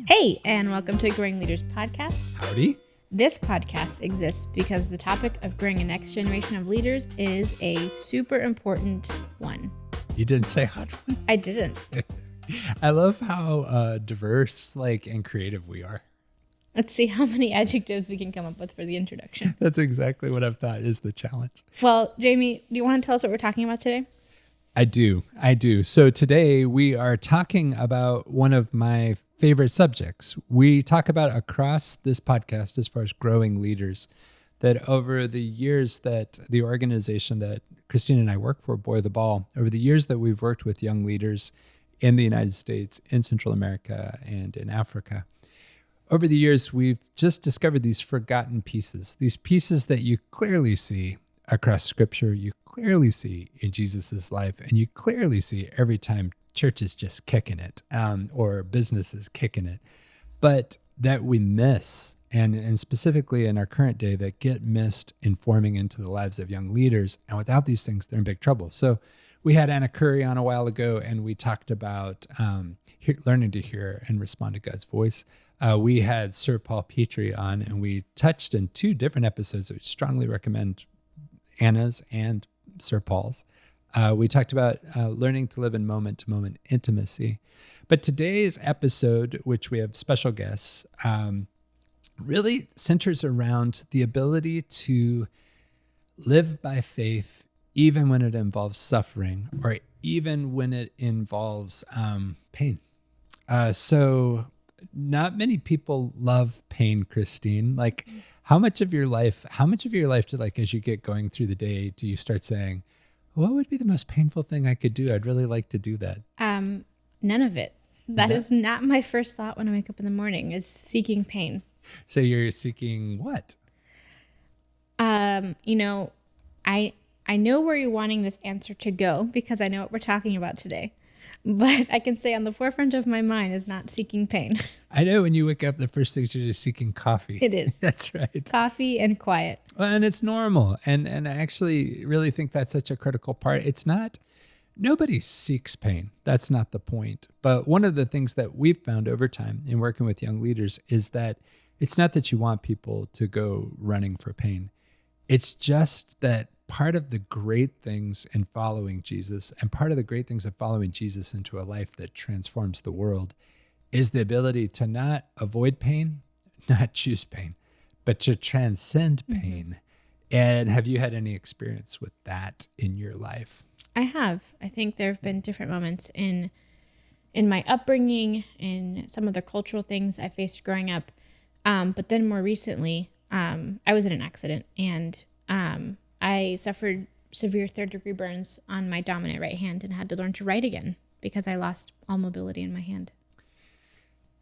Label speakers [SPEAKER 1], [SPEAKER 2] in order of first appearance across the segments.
[SPEAKER 1] Hey, and welcome to Growing Leaders Podcast.
[SPEAKER 2] Howdy.
[SPEAKER 1] This podcast exists because the topic of growing a next generation of leaders is a super important one.
[SPEAKER 2] You didn't say hot one?
[SPEAKER 1] I didn't.
[SPEAKER 2] I love how diverse, and creative we are.
[SPEAKER 1] Let's see how many adjectives we can come up with for the introduction.
[SPEAKER 2] That's exactly what I've thought is the challenge.
[SPEAKER 1] Well, Jamie, do you want to tell us what we're talking about today?
[SPEAKER 2] I do. So today we are talking about one of my favorite subjects. We talk about across this podcast as far as growing leaders, that over the years that the organization that Christine and I work for, Boy the Ball, over the years that we've worked with young leaders in the United States, in Central America, and in Africa, over the years, we've just discovered these forgotten pieces, these pieces that you clearly see across Scripture, you clearly see in Jesus's life, and you clearly see every time church is just kicking it, or businesses kicking it, but that we miss, and specifically in our current day, that get missed in forming into the lives of young leaders. And without these things, they're in big trouble. So we had Anna Curry on a while ago, and we talked about learning to hear and respond to God's voice. We had Sir Paul Petrie on, and we touched in 2 different episodes that we strongly recommend, Anna's and Sir Paul's. We talked about learning to live in moment-to-moment intimacy. But today's episode, which we have special guests, really centers around the ability to live by faith even when it involves suffering, or even when it involves pain. So not many people love pain, Christine. How much of your life do, as you get going through the day, do you start saying, what would be the most painful thing I could do? I'd really like to do that.
[SPEAKER 1] None of it. That is not my first thought when I wake up in the morning, is seeking pain.
[SPEAKER 2] So you're seeking what?
[SPEAKER 1] I know where you're wanting this answer to go because I know what we're talking about today. But I can say on the forefront of my mind is not seeking pain.
[SPEAKER 2] I know when you wake up, the first thing you're just seeking coffee.
[SPEAKER 1] It is.
[SPEAKER 2] That's right.
[SPEAKER 1] Coffee and quiet.
[SPEAKER 2] Well, and it's normal. And I actually really think that's such a critical part. It's not, nobody seeks pain. That's not the point. But one of the things that we've found over time in working with young leaders is that it's not that you want people to go running for pain. It's just that part of the great things in following Jesus, and part of the great things of following Jesus into a life that transforms the world, is the ability to not avoid pain, not choose pain, but to transcend pain. Mm-hmm. And have you had any experience with that in your life?
[SPEAKER 1] I have. I think there have been different moments in my upbringing, in some of the cultural things I faced growing up. But then more recently, I was in an accident, and I suffered severe 3rd-degree burns on my dominant right hand and had to learn to write again because I lost all mobility in my hand.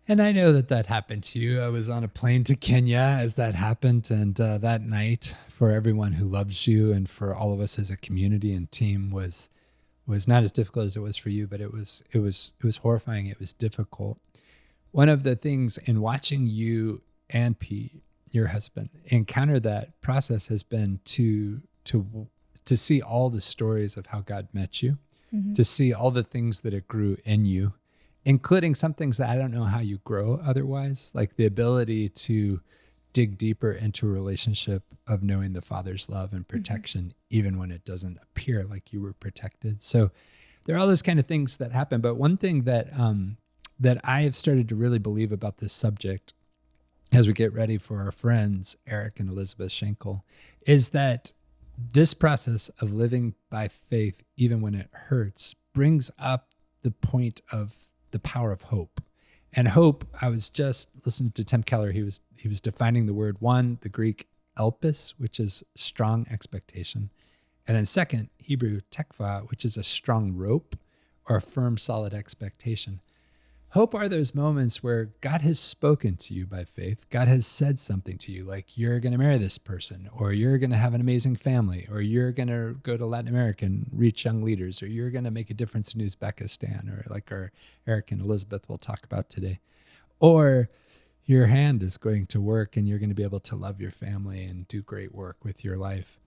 [SPEAKER 2] And I know that happened to you. I was on a plane to Kenya as that happened, and that night, for everyone who loves you and for all of us as a community and team, was not as difficult as it was for you, but it was horrifying. It was difficult. One of the things in watching you and Pete, your husband, encounter that process has been to see all the stories of how God met you, mm-hmm. to see all the things that it grew in you, including some things that I don't know how you grow otherwise, like the ability to dig deeper into a relationship of knowing the Father's love and protection, mm-hmm. even when it doesn't appear like you were protected. So there are all those kind of things that happen. But one thing that I have started to really believe about this subject as we get ready for our friends, Eric and Elizabeth Schenkel, is that this process of living by faith, even when it hurts, brings up the point of the power of hope. And hope, I was just listening to Tim Keller. He was defining the word, one, the Greek elpis, which is strong expectation. And then second, Hebrew tekva, which is a strong rope or a firm, solid expectation. Hope are those moments where God has spoken to you by faith. God has said something to you, like you're going to marry this person, or you're going to have an amazing family, or you're going to go to Latin America and reach young leaders, or you're going to make a difference in Uzbekistan, or like our Eric and Elizabeth will talk about today. Or your hand is going to work and you're going to be able to love your family and do great work with your life.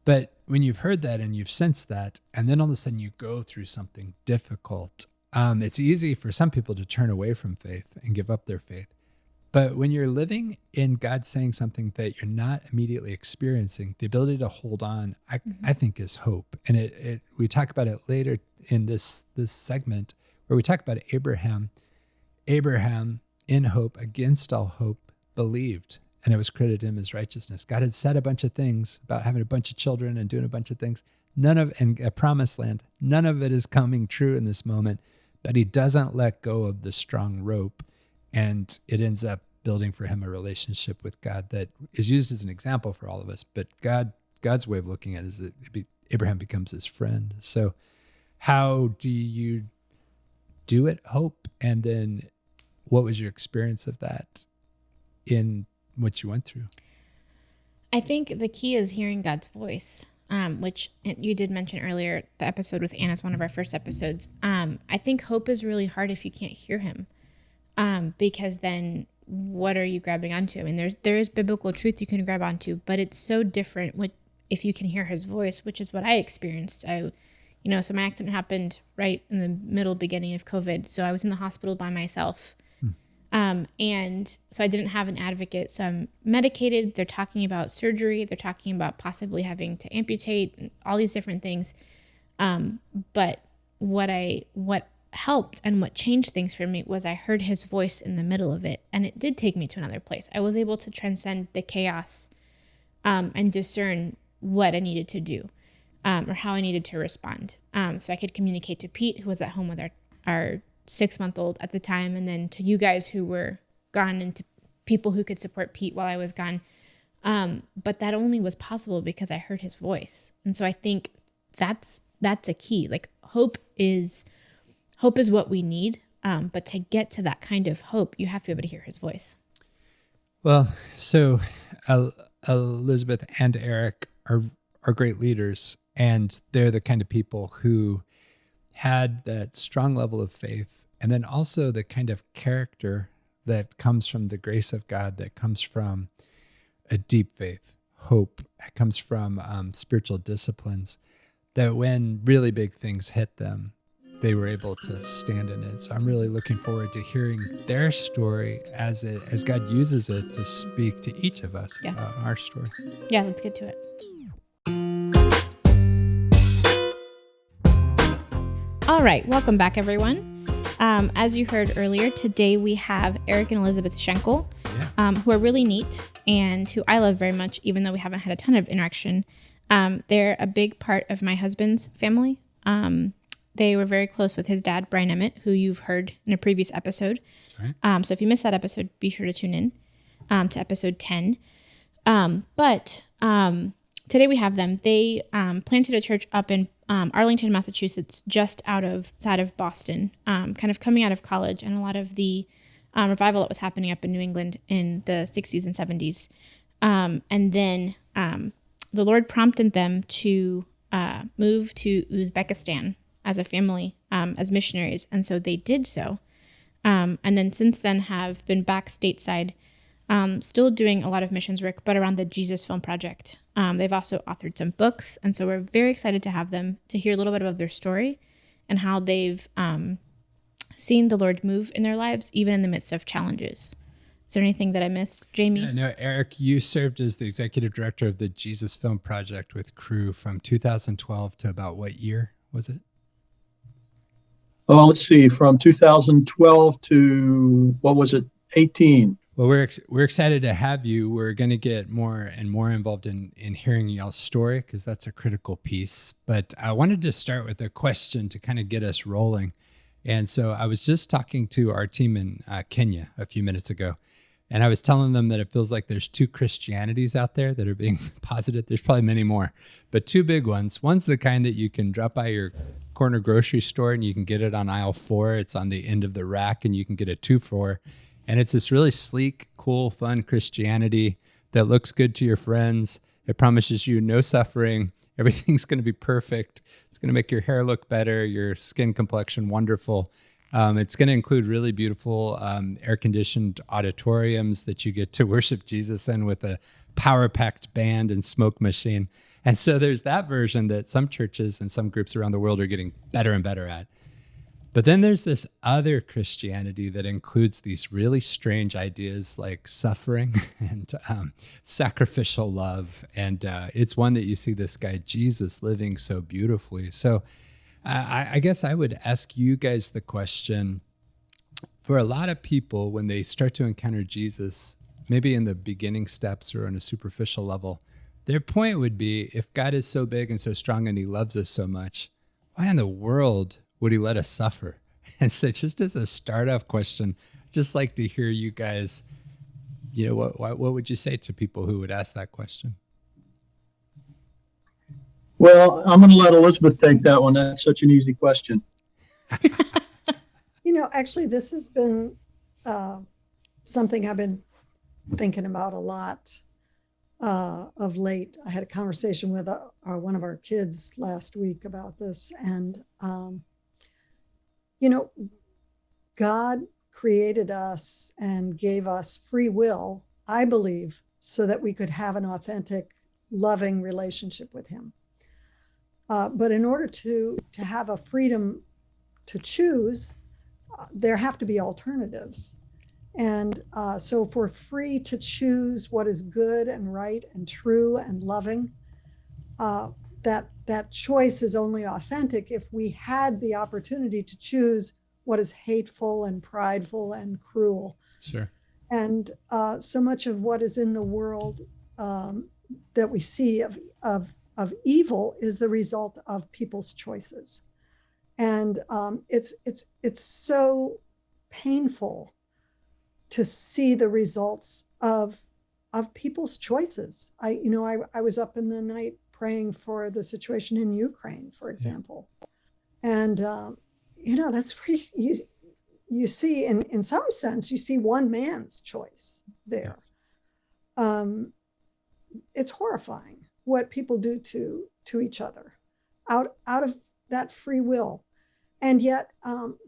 [SPEAKER 2] But when you've heard that and you've sensed that, and then all of a sudden you go through something difficult, it's easy for some people to turn away from faith and give up their faith. But when you're living in God saying something that you're not immediately experiencing, the ability to hold on, I think is hope. And we talk about it later in this segment where we talk about Abraham. Abraham, in hope, against all hope, believed, and it was credited him as righteousness. God had said a bunch of things about having a bunch of children and doing a bunch of things. In a promised land, none of it is coming true in this moment, but he doesn't let go of the strong rope. And it ends up building for him a relationship with God that is used as an example for all of us. But God's way of looking at it is that Abraham becomes his friend. So how do you do it? Hope. And then what was your experience of that in what you went through?
[SPEAKER 1] I think the key is hearing God's voice, which you did mention earlier. The episode with Anna is one of our first episodes. I think hope is really hard if you can't hear him. Because then what are you grabbing onto? I mean, there is biblical truth you can grab onto, but it's so different if you can hear his voice, which is what I experienced. So my accident happened right in the beginning of COVID. So I was in the hospital by myself. And so I didn't have an advocate. So I'm medicated. They're talking about surgery. They're talking about possibly having to amputate and all these different things. But what helped and what changed things for me was I heard his voice in the middle of it, and it did take me to another place. I was able to transcend the chaos and discern what I needed to do or how I needed to respond. So I could communicate to Pete, who was at home with our 6-month-old at the time, and then to you guys who were gone, and to people who could support Pete while I was gone. But that only was possible because I heard his voice. And so I think that's a key. Like hope is what we need. But to get to that kind of hope, you have to be able to hear his voice.
[SPEAKER 2] Well, so Elizabeth and Eric are great leaders, and they're the kind of people who had that strong level of faith, and then also the kind of character that comes from the grace of God, that comes from a deep faith, hope, that comes from spiritual disciplines, that when really big things hit them, they were able to stand in it. So I'm really looking forward to hearing their story as God uses it to speak to each of us, our story.
[SPEAKER 1] Yeah, let's get to it. All right, welcome back, everyone. As you heard earlier, today we have Eric and Elizabeth Schenkel, who are really neat and who I love very much, even though we haven't had a ton of interaction. They're a big part of my husband's family. They were very close with his dad, Brian Emmet, who you've heard in a previous episode.
[SPEAKER 2] That's right.
[SPEAKER 1] So if you missed that episode, be sure to tune in to episode 10. But today we have them. They planted a church up in Arlington, Massachusetts, just outside of Boston, kind of coming out of college, and a lot of the revival that was happening up in New England in the 60s and 70s. And then the Lord prompted them to move to Uzbekistan as a family, as missionaries. And so they did so. And then since then have been back stateside, still doing a lot of missions work, but around the Jesus Film Project. They've also authored some books. And so we're very excited to have them, to hear a little bit about their story and how they've seen the Lord move in their lives, even in the midst of challenges. Is there anything that I missed, Jamie?
[SPEAKER 2] Yeah, no, Eric, you served as the executive director of the Jesus Film Project with crew from 2012 to about what year was it?
[SPEAKER 3] Let's see, from 2012 to, 18?
[SPEAKER 2] Well, we're excited to have you. We're going to get more and more involved in hearing y'all's story, because that's a critical piece. But I wanted to start with a question to kind of get us rolling. And so I was just talking to our team in Kenya a few minutes ago, and I was telling them that it feels like there's two Christianities out there that are being posited. There's probably many more, but two big ones. One's the kind that you can drop by your corner grocery store and you can get it on aisle 4. It's on the end of the rack, and you can get a 2 for. And it's this really sleek, cool, fun Christianity that looks good to your friends. It promises you no suffering. Everything's going to be perfect. It's going to make your hair look better, your skin complexion wonderful. It's going to include really beautiful air-conditioned auditoriums that you get to worship Jesus in, with a power-packed band and smoke machine. And so there's that version that some churches and some groups around the world are getting better and better at. But then there's this other Christianity that includes these really strange ideas like suffering and sacrificial love. And it's one that you see this guy, Jesus, living so beautifully. So I guess I would ask you guys the question, for a lot of people, when they start to encounter Jesus, maybe in the beginning steps or on a superficial level, their point would be, if God is so big and so strong and he loves us so much, why in the world would he let us suffer? And so just as a start-off question, just like to hear you guys, what would you say to people who would ask that question?
[SPEAKER 3] Well, I'm going to let Elizabeth take that one. That's such an easy question.
[SPEAKER 4] Actually, this has been something I've been thinking about a lot of late. I had a conversation with one of our kids last week about this. And, God created us and gave us free will, I believe, so that we could have an authentic, loving relationship with him. But in order to have a freedom to choose, there have to be alternatives. And so if we're free to choose what is good and right and true and loving, that choice is only authentic if we had the opportunity to choose what is hateful and prideful and cruel.
[SPEAKER 2] Sure.
[SPEAKER 4] And so much of what is in the world that we see of evil is the result of people's choices. And it's so painful to see the results of people's choices. I was up in the night praying for the situation in Ukraine, for example. And that's where you see, in some sense, you see one man's choice there. It's horrifying what people do to each other out of that free will. And yet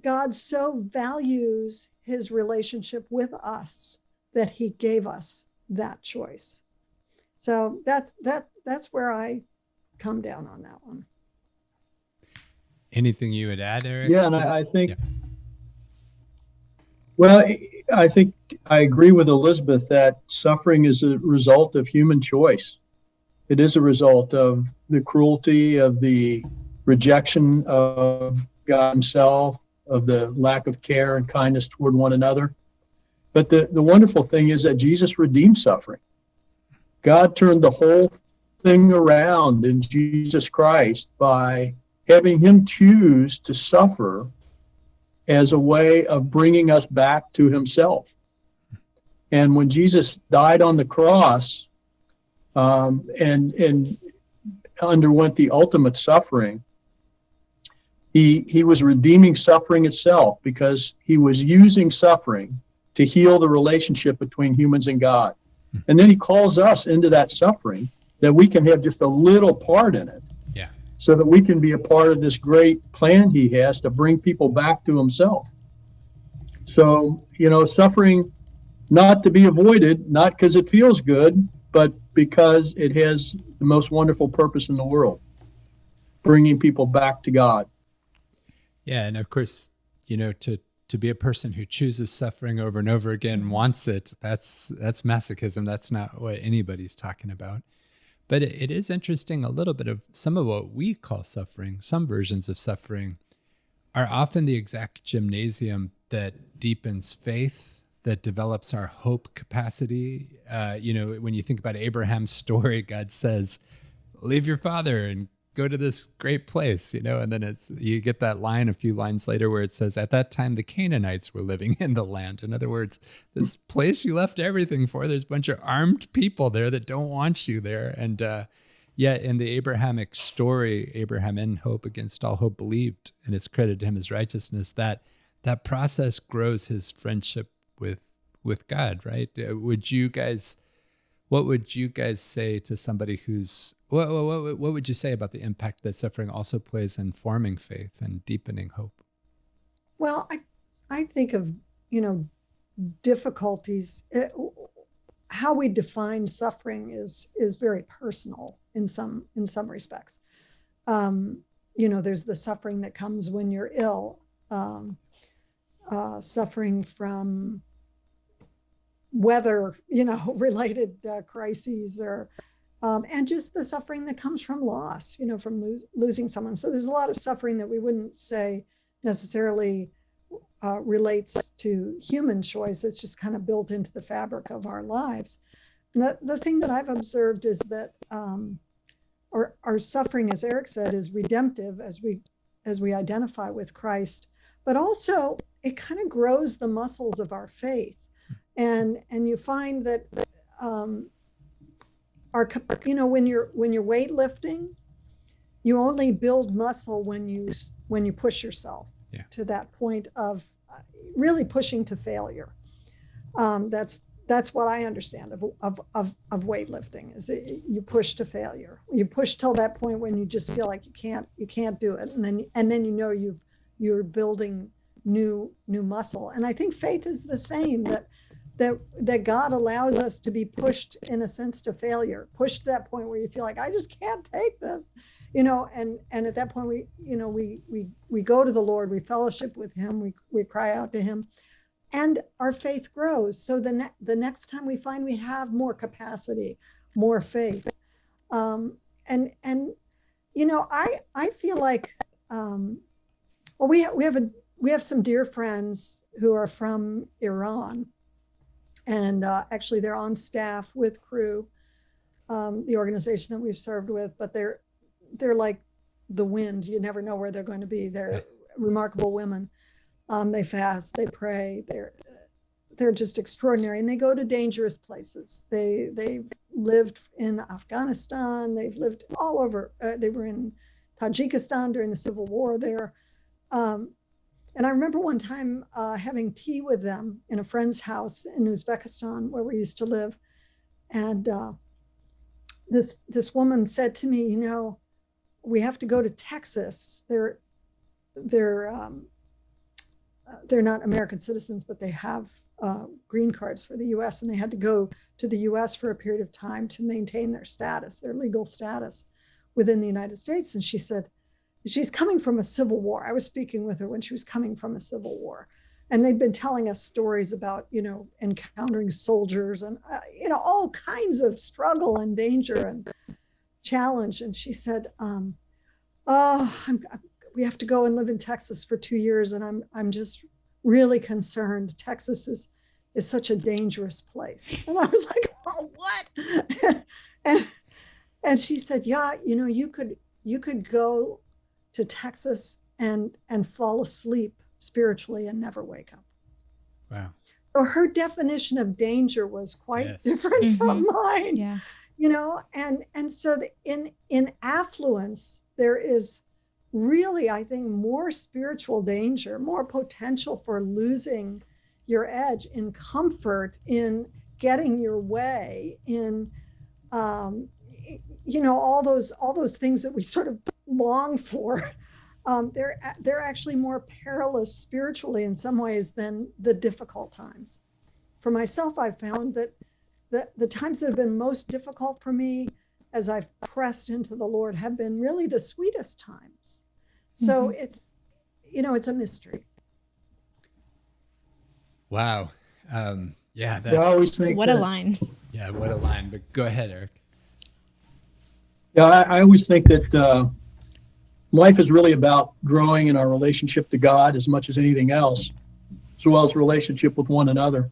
[SPEAKER 4] God so values his relationship with us that he gave us that choice. So that's where I come down on that one.
[SPEAKER 2] Anything you would add, Eric?
[SPEAKER 3] Yeah, and I think, well, I think I agree with Elizabeth that suffering is a result of human choice. It is a result of the cruelty, of the rejection of God himself, of the lack of care and kindness toward one another. But the wonderful thing is that Jesus redeemed suffering. God turned the whole thing around in Jesus Christ by having him choose to suffer as a way of bringing us back to himself. And when Jesus died on the cross and underwent the ultimate suffering, he was redeeming suffering itself, because he was using suffering to heal the relationship between humans and God. And then he calls us into that suffering, that we can have just a little part in it.
[SPEAKER 2] Yeah.
[SPEAKER 3] So that we can be a part of this great plan he has to bring people back to himself. So, suffering not to be avoided, not because it feels good, but because it has the most wonderful purpose in the world, bringing people back to God.
[SPEAKER 2] Yeah, and of course, to be a person who chooses suffering over and over again, wants it, that's masochism. That's not what anybody's talking about. But it is interesting, a little bit of some of what we call suffering, some versions of suffering, are often the exact gymnasium that deepens faith, that develops our hope capacity. When you think about Abraham's story, God says, leave your father and go to this great place, and then you get that line a few lines later where it says, at that time, the Canaanites were living in the land. In other words, this place you left everything for, there's a bunch of armed people there that don't want you there. And yet in the Abrahamic story, Abraham in hope against all hope believed, and it's credited to him as righteousness. That process grows his friendship with God, right? What would you guys say to somebody who's, what would you say about the impact that suffering also plays in forming faith and deepening hope?
[SPEAKER 4] Well, I think of, difficulties. How we define suffering is very personal. in some respects. There's the suffering that comes when you're ill, suffering from weather, related crises, or and just the suffering that comes from loss, from losing someone. So there's a lot of suffering that we wouldn't say necessarily relates to human choice. It's just kind of built into the fabric of our lives. And the thing that I've observed is that our suffering, as Eric said, is redemptive as we identify with Christ, but also it kind of grows the muscles of our faith. And you find that when you're weightlifting, you only build muscle when you push yourself to that point of really pushing to failure. That's what I understand of weightlifting, is that you push to failure. You push till that point when you just feel like you can't do it, and then you're building new muscle. And I think faith is the same, that God allows us to be pushed, in a sense, to failure, pushed to that point where you feel like, I just can't take this, and at that point we go to the Lord, we fellowship with him, we cry out to him, and our faith grows. So the next time we find we have more capacity, more faith, I feel like we have some dear friends who are from Iran. And actually, they're on staff with Crew, the organization that we've served with. But they're like the wind; you never know where they're going to be. They're remarkable women. They fast, they pray. They're just extraordinary, and they go to dangerous places. They've lived in Afghanistan. They've lived all over. They were in Tajikistan during the Civil War there. And I remember one time having tea with them in a friend's house in Uzbekistan, where we used to live. And this woman said to me, we have to go to Texas. They're not American citizens, but they have green cards for the U.S. And they had to go to the U.S. for a period of time to maintain their status, their legal status within the United States. And she said, she's coming from a civil war. I was speaking with her when she was coming from a civil war. And they'd been telling us stories about, encountering soldiers and, all kinds of struggle and danger and challenge. And she said, we have to go and live in Texas for 2 years. And I'm just really concerned. Texas is such a dangerous place. And I was like, oh, what? and she said, yeah, you could go to Texas and fall asleep spiritually and never wake up.
[SPEAKER 2] Wow.
[SPEAKER 4] So her definition of danger was quite different from mine.
[SPEAKER 1] Yeah.
[SPEAKER 4] And so in affluence, there is really, I think, more spiritual danger, more potential for losing your edge. In comfort, in getting your way, in all those things that we sort of long for. They're actually more perilous spiritually in some ways than the difficult times. For myself, I've found that the times that have been most difficult for me as I've pressed into the Lord have been really the sweetest times. So it's a mystery.
[SPEAKER 2] Wow.
[SPEAKER 3] I always think
[SPEAKER 1] what a line.
[SPEAKER 2] Yeah, what a line. But go ahead, Eric.
[SPEAKER 3] Yeah, I always think that life is really about growing in our relationship to God as much as anything else, as well as relationship with one another.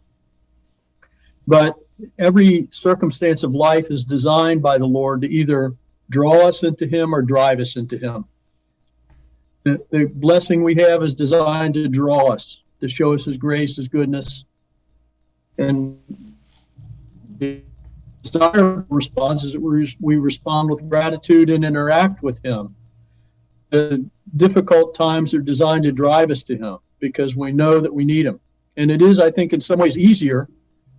[SPEAKER 3] But every circumstance of life is designed by the Lord to either draw us into him or drive us into him. The blessing we have is designed to draw us, to show us his grace, his goodness. And the desire response is that we respond with gratitude and interact with him. The difficult times are designed to drive us to him because we know that we need him. And it is, I think, in some ways easier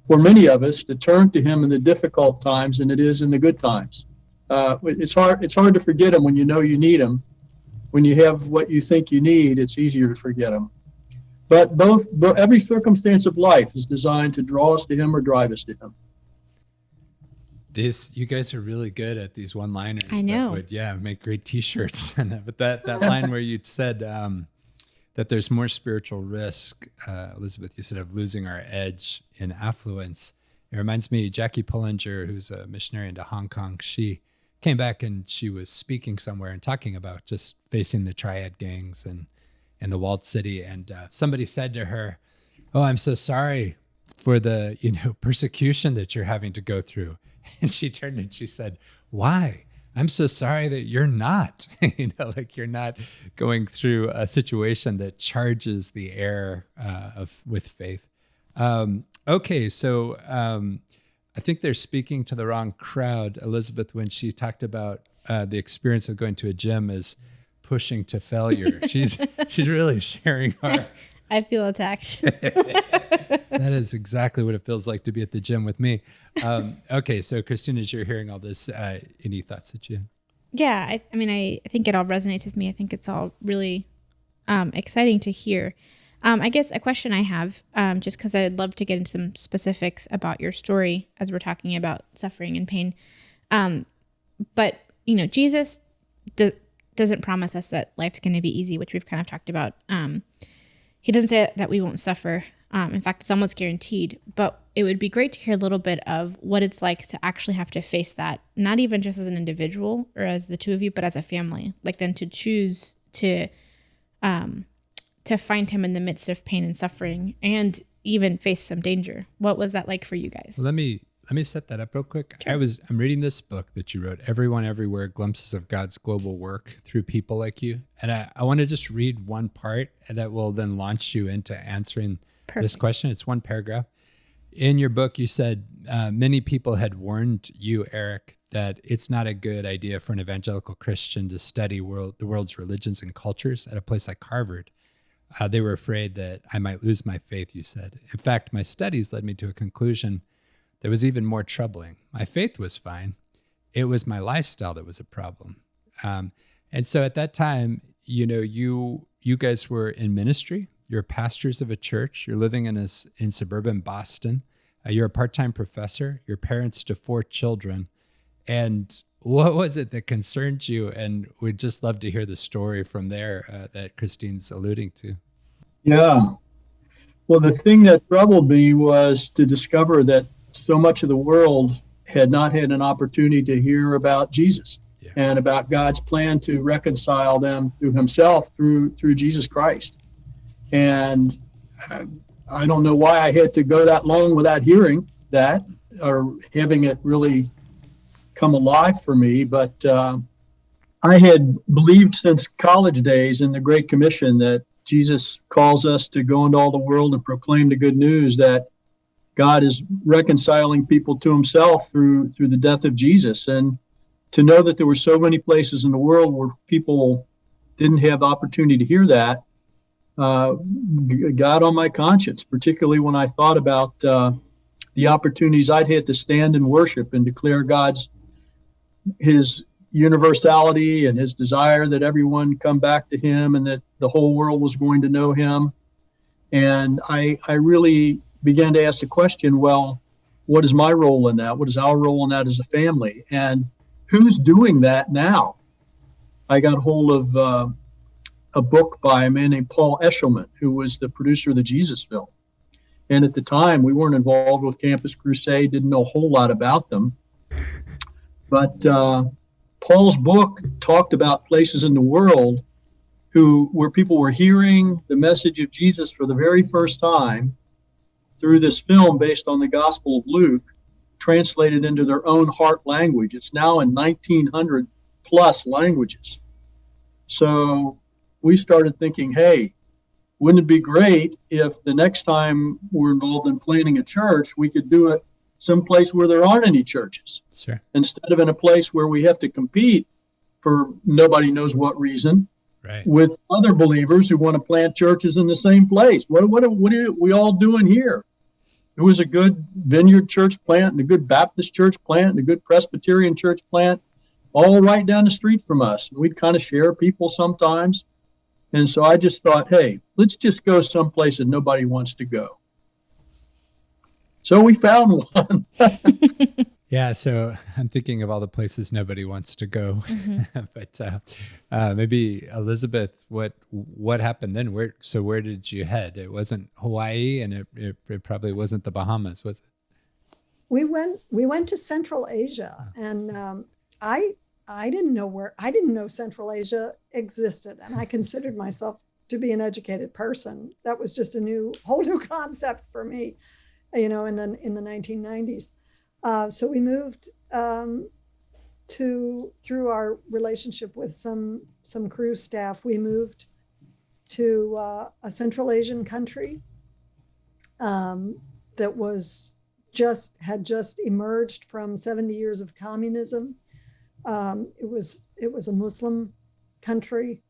[SPEAKER 3] for many of us to turn to him in the difficult times than it is in the good times. It's hard to forget him when you know you need him. When you have what you think you need, it's easier to forget him. But every circumstance of life is designed to draw us to him or drive us to him.
[SPEAKER 2] You guys are really good at these one-liners.
[SPEAKER 1] I know.
[SPEAKER 2] That would, make great T-shirts. But that line where you said that there's more spiritual risk, Elizabeth, you said, of losing our edge in affluence. It reminds me, Jackie Pullinger, who's a missionary into Hong Kong, she came back and she was speaking somewhere and talking about just facing the triad gangs and the walled city. And somebody said to her, "Oh, I'm so sorry for the persecution that you're having to go through." And she turned and she said, "Why? I'm so sorry that you're not, you're not going through a situation that charges the air with faith." Okay, so I think they're speaking to the wrong crowd, Elizabeth, when she talked about the experience of going to a gym as pushing to failure. She's really sharing our...
[SPEAKER 1] I feel attacked.
[SPEAKER 2] That is exactly what it feels like to be at the gym with me. Okay, so Christine, as you're hearing all this, any thoughts that you...
[SPEAKER 1] Yeah, I think it all resonates with me. I think it's all really exciting to hear. I guess a question I have, just because I'd love to get into some specifics about your story as we're talking about suffering and pain. But, Jesus doesn't promise us that life's going to be easy, which we've kind of talked about. He doesn't say that we won't suffer. In fact, it's almost guaranteed. But it would be great to hear a little bit of what it's like to actually have to face that, not even just as an individual or as the two of you, but as a family. Like then to choose to find him in the midst of pain and suffering and even face some danger. What was that like for you guys?
[SPEAKER 2] Let me set that up real quick.
[SPEAKER 1] Sure.
[SPEAKER 2] I'm reading this book that you wrote, Everyone Everywhere, Glimpses of God's Global Work Through People Like You. And I want to just read one part that will then launch you into answering this question. It's one paragraph. In your book, you said many people had warned you, Eric, that it's not a good idea for an evangelical Christian to study the world's religions and cultures at a place like Harvard. They were afraid that I might lose my faith, you said. In fact, my studies led me to a conclusion that was even more troubling. My faith was fine. It was my lifestyle that was a problem. And so at that time, you guys were in ministry. You're pastors of a church. You're living in suburban Boston. You're a part-time professor. You're parents to 4 children. And what was it that concerned you? And we'd just love to hear the story from there that Christine's alluding to.
[SPEAKER 3] Yeah. Well, the thing that troubled me was to discover that so much of the world had not had an opportunity to hear about Jesus and about God's plan to reconcile them to himself through Jesus Christ. And I don't know why I had to go that long without hearing that or having it really come alive for me. But I had believed since college days in the Great Commission that Jesus calls us to go into all the world and proclaim the good news that God is reconciling people to himself through the death of Jesus. And to know that there were so many places in the world where people didn't have the opportunity to hear that got on my conscience, particularly when I thought about the opportunities I'd had to stand and worship and declare his universality and his desire that everyone come back to him and that the whole world was going to know him. And I really began to ask the question, well, what is my role in that? What is our role in that as a family? And who's doing that now? I got hold of a book by a man named Paul Eshelman, who was the producer of the Jesus film. And at the time, we weren't involved with Campus Crusade, didn't know a whole lot about them. But Paul's book talked about places in the world where people were hearing the message of Jesus for the very first time through this film based on the Gospel of Luke, translated into their own heart language. It's now in 1,900 plus languages. So we started thinking, hey, wouldn't it be great if the next time we're involved in planning a church, we could do it someplace where there aren't any churches,
[SPEAKER 2] sure,
[SPEAKER 3] instead of in a place where we have to compete for nobody knows what reason,
[SPEAKER 2] right,
[SPEAKER 3] with other believers who want to plant churches in the same place. What are we all doing here? There was a good Vineyard church plant and a good Baptist church plant and a good Presbyterian church plant all right down the street from us. And we'd kind of share people sometimes. And so I just thought, hey, let's just go someplace that nobody wants to go. So we found one.
[SPEAKER 2] Yeah, so I'm thinking of all the places nobody wants to go, but maybe Elizabeth, what happened then? Where did you head? It wasn't Hawaii, and it probably wasn't the Bahamas, was it?
[SPEAKER 4] We went to Central Asia, and I didn't know Central Asia existed, and I considered myself to be an educated person. That was just a whole new concept for me, in the 1990s. So we moved through our relationship with some cruise staff. We moved to a Central Asian country that had just emerged from 70 years of communism. It was a Muslim country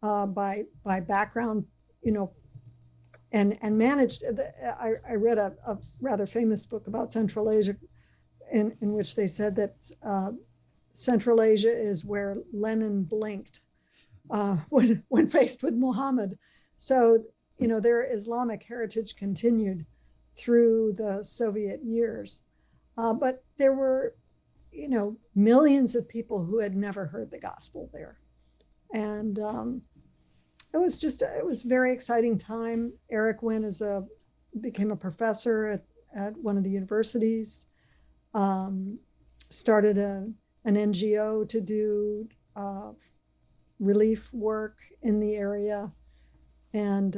[SPEAKER 4] by background, and managed. I read a rather famous book about Central Asia, in which they said that Central Asia is where Lenin blinked when faced with Muhammad. So their Islamic heritage continued through the Soviet years, but there were millions of people who had never heard the gospel there, and it was a very exciting time. Eric became a professor at one of the universities, started an NGO to do relief work in the area, and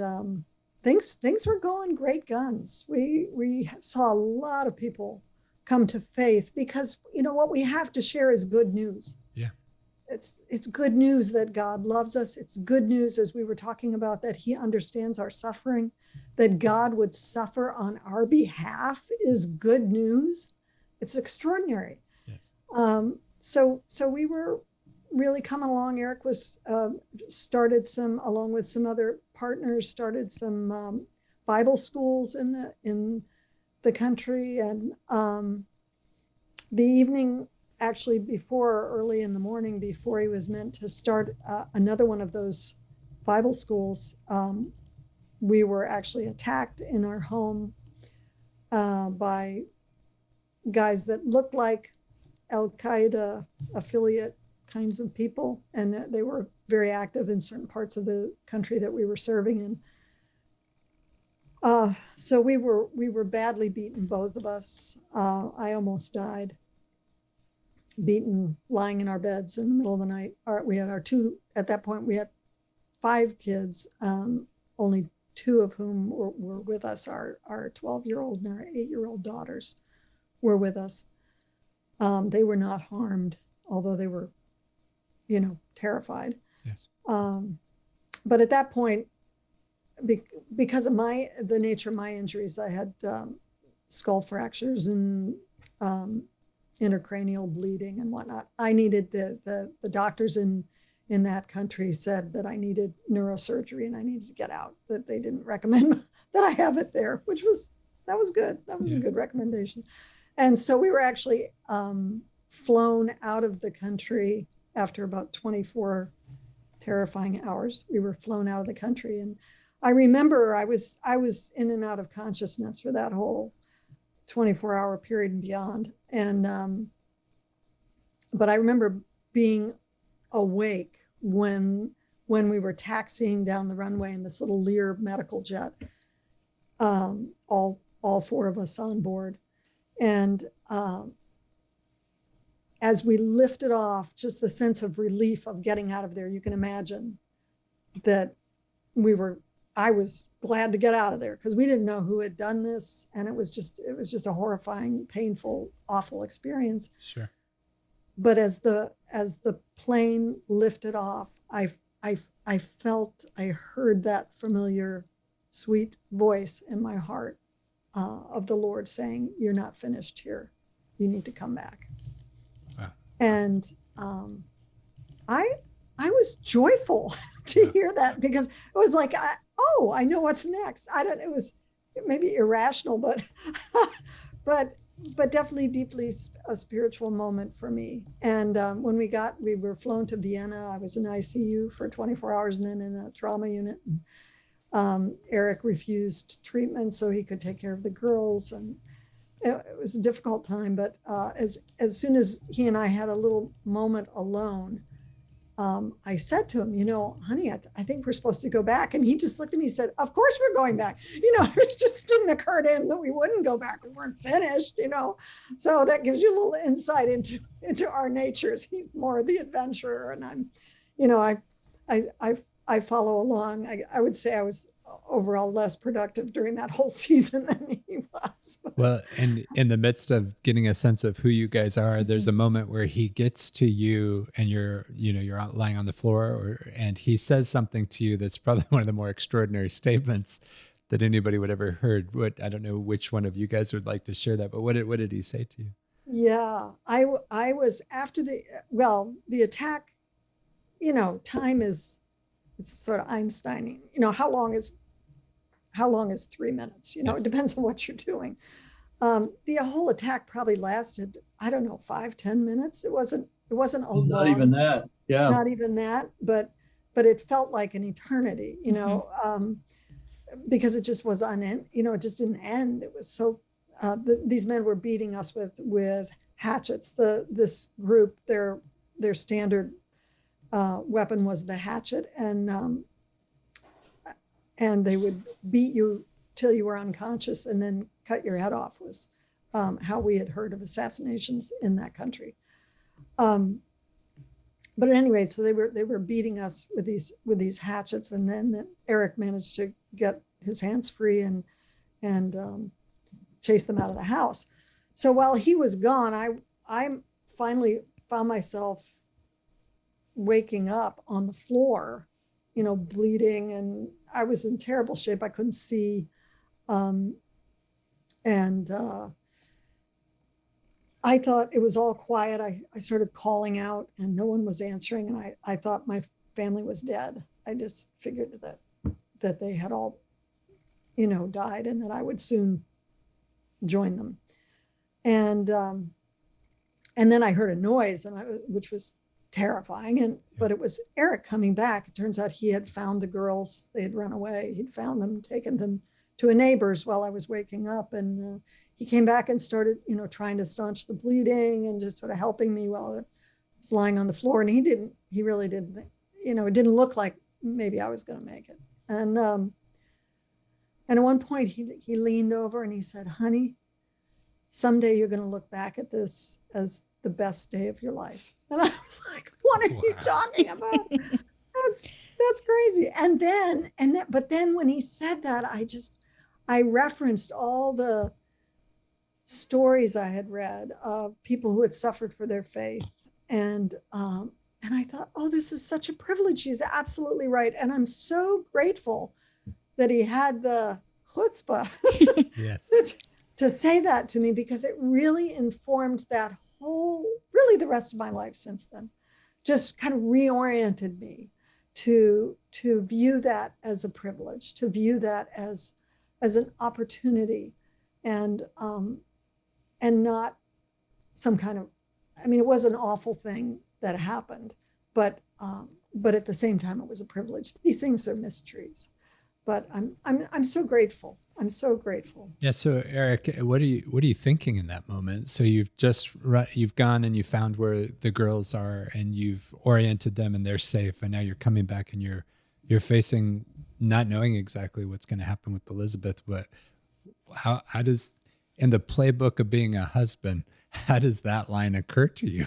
[SPEAKER 4] things were going great guns. We saw a lot of people come to faith, because what we have to share is good news.
[SPEAKER 2] Yeah.
[SPEAKER 4] It's good news that God loves us. It's good news, as we were talking about, that he understands our suffering. That God would suffer on our behalf is good news. It's extraordinary.
[SPEAKER 2] Yes.
[SPEAKER 4] So we were really coming along. Eric started along with some other partners, started some Bible schools in the country, and the evening, actually early in the morning, before he was meant to start another one of those Bible schools, we were actually attacked in our home by guys that looked like Al-Qaeda affiliate kinds of people, and they were very active in certain parts of the country that we were serving in. So we were badly beaten, both of us. I almost died, beaten, lying in our beds in the middle of the night. At that point, we had 5 kids, only 2 of whom were with us. Our 12-year-old and our 8-year-old daughters were with us. They were not harmed, although they were, terrified.
[SPEAKER 2] Yes.
[SPEAKER 4] But at that point, because of the nature of my injuries, I had skull fractures and intracranial bleeding and whatnot. I needed the doctors in that country said that I needed neurosurgery and I needed to get out, that they didn't recommend that I have it there, that was good. That was a good recommendation. And so we were actually flown out of the country after about 24 terrifying hours. We were flown out of the country, and I remember I was in and out of consciousness for that whole 24-hour period and beyond. And but I remember being awake when we were taxiing down the runway in this little Lear medical jet, all 4 of us on board. And as we lifted off, just the sense of relief of getting out of there, you can imagine that I was glad to get out of there, because we didn't know who had done this. And it was just a horrifying, painful, awful experience.
[SPEAKER 2] Sure.
[SPEAKER 4] But as the plane lifted off, I heard that familiar, sweet voice in my heart of the Lord saying, "You're not finished here. You need to come back."
[SPEAKER 2] Wow.
[SPEAKER 4] And I was joyful to hear that, because it was like, I know what's next. It was maybe irrational, but definitely deeply a spiritual moment for me. And when we were flown to Vienna. I was in ICU for 24 hours and then in a trauma unit. And, Eric refused treatment so he could take care of the girls. And it was a difficult time, but as soon as he and I had a little moment alone, I said to him, honey, I think we're supposed to go back. And he just looked at me and said, of course we're going back. It just didn't occur to him that we wouldn't go back. We weren't finished, So that gives you a little insight into our natures. He's more the adventurer, and I'm, I follow along. I would say I was overall less productive during that whole season than he was.
[SPEAKER 2] Well, and in the midst of getting a sense of who you guys are, there's a moment where he gets to you and you're lying on the floor, and he says something to you that's probably one of the more extraordinary statements that anybody would ever heard. I don't know which one of you guys would like to share that, but what did he say to you?
[SPEAKER 4] Yeah, I was after the attack, time it's sort of Einsteinian, how long is 3 minutes? It depends on what you're doing. The whole attack probably lasted, I don't know, 5-10 minutes. It wasn't a long,
[SPEAKER 3] not even that. Yeah.
[SPEAKER 4] Not even that, but it felt like an eternity, because it just was it just didn't end. It was so, these men were beating us with hatchets. This group, their standard weapon was the hatchet, and they would beat you till you were unconscious and then cut your head off, was how we had heard of assassinations in that country. But anyway, so they were beating us with these hatchets, and then Eric managed to get his hands free and chase them out of the house. So while he was gone, I finally found myself waking up on the floor, bleeding, and I was in terrible shape. I couldn't see. I thought it was all quiet. I started calling out and no one was answering. And I thought my family was dead. I just figured that they had all, died, and that I would soon join them. And then I heard a noise, which was terrifying. But it was Eric coming back. It turns out he had found the girls. They had run away. He'd found them, taken them to a neighbor's while I was waking up. And he came back and started, trying to staunch the bleeding and just sort of helping me while I was lying on the floor. And he really didn't, it didn't look like maybe I was going to make it. And at one point he leaned over and he said, honey, someday you're going to look back at this as the best day of your life. And I was like, what are you talking about? That's crazy. But then when he said that, I referenced all the stories I had read of people who had suffered for their faith. And I thought, oh, this is such a privilege. He's absolutely right. And I'm so grateful that he had the chutzpah
[SPEAKER 2] yes.
[SPEAKER 4] to say that to me, because it really informed that really the rest of my life since then. Just kind of reoriented me to view that as a privilege, to view that as an opportunity, and not some kind of, it was an awful thing that happened, but at the same time it was a privilege. These things are mysteries, but I'm so grateful. I'm so grateful.
[SPEAKER 2] Yeah. So Eric, what are you thinking in that moment? So you've gone and you found where the girls are and you've oriented them and they're safe. And now you're coming back and you're facing not knowing exactly what's going to happen with Elizabeth. But how does, in the playbook of being a husband, how does that line occur to you?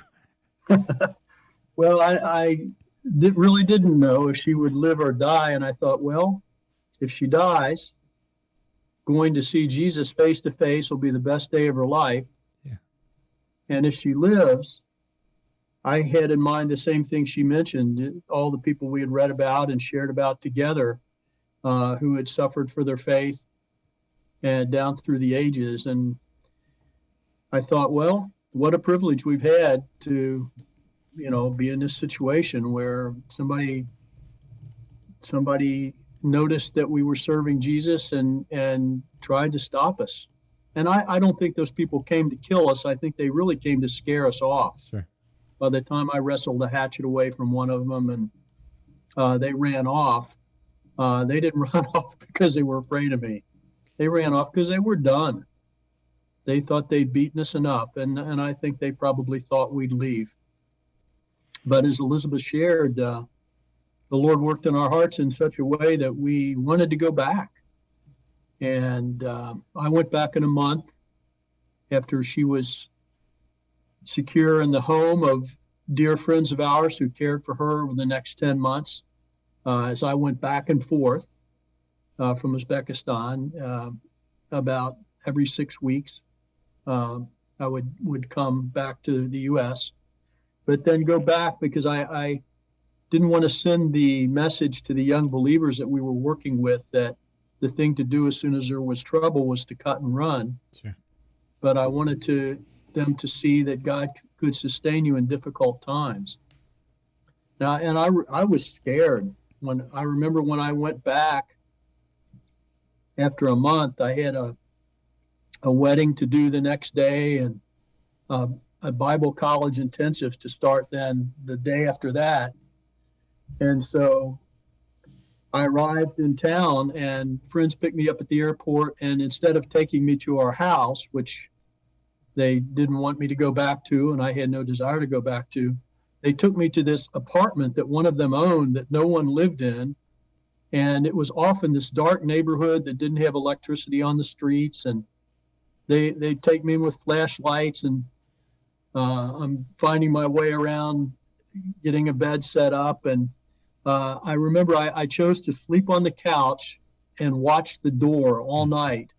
[SPEAKER 3] Well, I really didn't know if she would live or die. And I thought, well, if she dies, going to see Jesus face to face will be the best day of her life.
[SPEAKER 2] Yeah.
[SPEAKER 3] And if she lives, I had in mind the same thing she mentioned, all the people we had read about and shared about together, who had suffered for their faith and down through the ages. And I thought, well, what a privilege we've had to, be in this situation where somebody noticed that we were serving Jesus and tried to stop us. And I don't think those people came to kill us. I think they really came to scare us off.
[SPEAKER 2] Sure.
[SPEAKER 3] By the time I wrestled a hatchet away from one of them and they ran off, they didn't run off because they were afraid of me. They ran off because they were done. They thought they'd beaten us enough, and I think they probably thought we'd leave. But as Elizabeth shared, the Lord worked in our hearts in such a way that we wanted to go back. And I went back in a month after she was secure in the home of dear friends of ours who cared for her over the next 10 months. As I went back and forth from Uzbekistan about every 6 weeks, I would come back to the U.S., but then go back because I didn't want to send the message to the young believers that we were working with that the thing to do as soon as there was trouble was to cut and run.
[SPEAKER 2] Sure.
[SPEAKER 3] But I wanted them to see that God could sustain you in difficult times. Now, and I was scared I remember when I went back after a month. I had a wedding to do the next day and a Bible college intensive to start then the day after that. And so I arrived in town and friends picked me up at the airport, and instead of taking me to our house, which they didn't want me to go back to and I had no desire to go back to, they took me to this apartment that one of them owned that no one lived in. And it was off in this dark neighborhood that didn't have electricity on the streets. And they'd take me in with flashlights, and I'm finding my way around, getting a bed set up. And I remember I chose to sleep on the couch and watch the door all night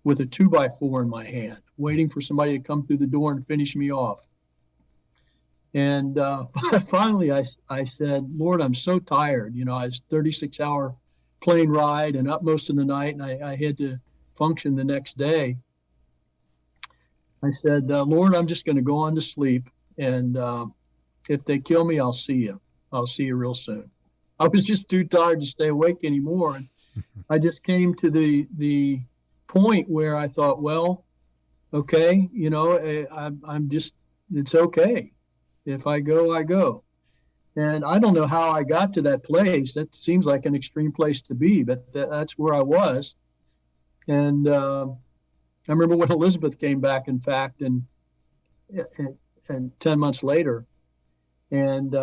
[SPEAKER 3] with a 2x4 in my hand, waiting for somebody to come through the door and finish me off. And finally I said, Lord, I'm so tired. You know, I was 36-hour plane ride and up most of the night, and I had to function the next day. I said, Lord, I'm just going to go on to sleep. And if they kill me, I'll see you. I'll see you real soon. I was just too tired to stay awake anymore. And I just came to the point where I thought, well, okay, you know, it's okay. If I go, I go. And I don't know how I got to that place. That seems like an extreme place to be, but that's where I was. And I remember when Elizabeth came back, in fact, and 10 months later, and